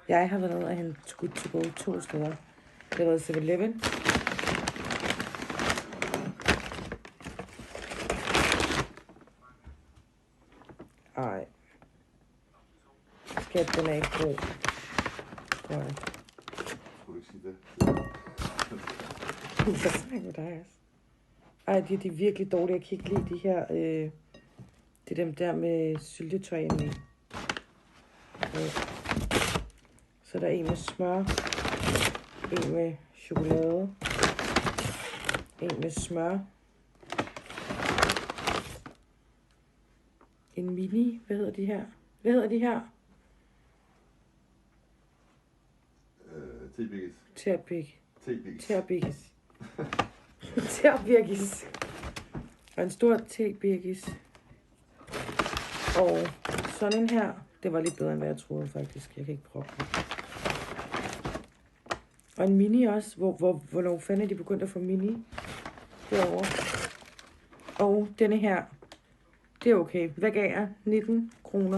Jeg har været nede og hente Good To Go 2 steder. Det har været 7-Eleven. Ej. Skat, den er ikke god. Nej. Skulle du ikke sige det? Jeg snakker med dig også. Ej, de er virkelig dårlige. Jeg kan ikke lide de her... det er dem der med syltetøj inde i. Så der er en med smør. En med chokolade. En med smør. En mini. Hvad hedder de her? Hvad hedder de her? T-Biggis. Terbik. T-Biggis. Terbikis. Terbikis. Og en stor terbikis. Og sådan en her. Det var lidt bedre, end hvad jeg troede, faktisk. Jeg kan ikke prøve det. Og en mini også. Hvornår fanden er de begyndt at få mini? Derovre. Og denne her. Det er okay. Hvad gav jeg? 19 kroner.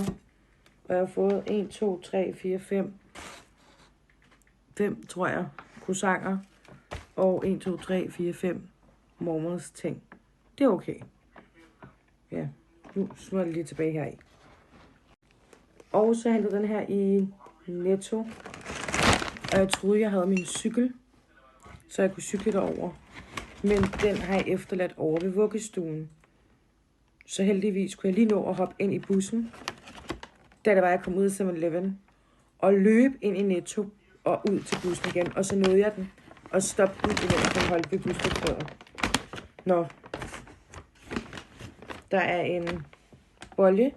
Og jeg har fået 1, 2, 3, 4, 5. 5, tror jeg, croissanter. Og 1, 2, 3, 4, 5 mormors ting. Det er okay. Ja, nu smutter jeg lige tilbage her i. Og så hentede den her i Netto. Og jeg troede, jeg havde min cykel, så jeg kunne cykle derover. Men den har jeg efterladt over ved vuggestuen. Så heldigvis kunne jeg lige nå at hoppe ind i bussen, da det var, jeg kom ud af 7-Eleven, og løbe ind i Netto og ud til bussen igen. Og så nåede jeg den og stoppede den, imens den holdt ved busstoppet. Nå. Der er en bolle.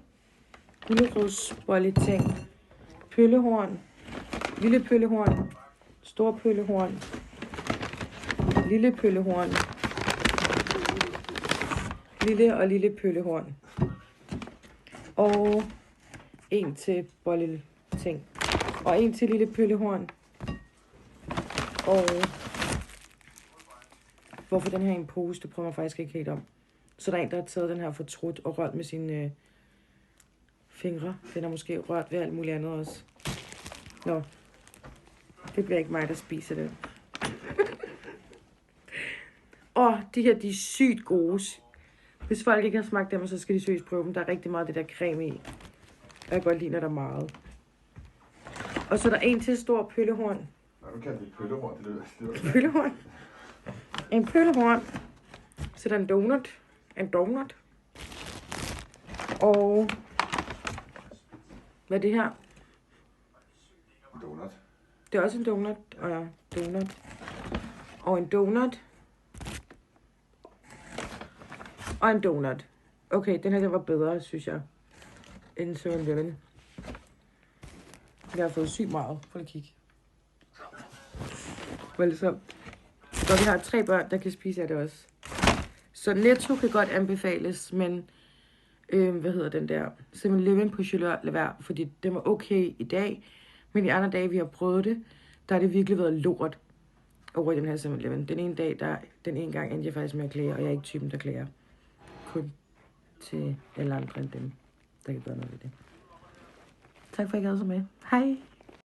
Gulerodsbolle ting. Pøllehorn. Lille pøllehorn. Stor pøllehorn. Lille pøllehorn. Lille og lille pøllehorn. Og en til bolle ting. Og en til lille pøllehorn. Og hvorfor den her i en pose, det prøver man faktisk ikke helt om. Så der er en, der har taget den her fortrudt og rørt med sine fingre. Den er måske rørt ved alt muligt andet også. Nå, det bliver ikke mig, der spiser det. Og de her, de er sygt gode. Hvis folk ikke har smagt dem, så skal de seriøst prøve dem. Der er rigtig meget af det der creme i. Jeg kan godt lide, når der er meget. Og så er der en til stor pøllehorn. Nej, nu kan det pøllehorn. Det Pøllehorn. En pøllehorn. Så der er en donut. En donut. Og hvad er det her? En donut. Det er også en donut. Og ja, donut. Og en donut. Og en donut. Okay, den her der var bedre, synes jeg, end 7-Eleven. Jeg har fået sygt meget. Prøv at kigge. Voldsomt. Så vi har 3 børn, der kan spise af det også. Så Netto kan godt anbefales, men hvad hedder den der? 7-Eleven på Sjælør, lad være, fordi den var okay i dag. Men de andre dage, vi har prøvet det, der har det virkelig været lort over i den her 7-Eleven. Den ene dag, den ene gang endte jeg faktisk med at klage, og jeg er ikke typen, der klager. Kun til alle andre end dem, der kan gøre noget ved det. Tak for, at I gad så med. Hej!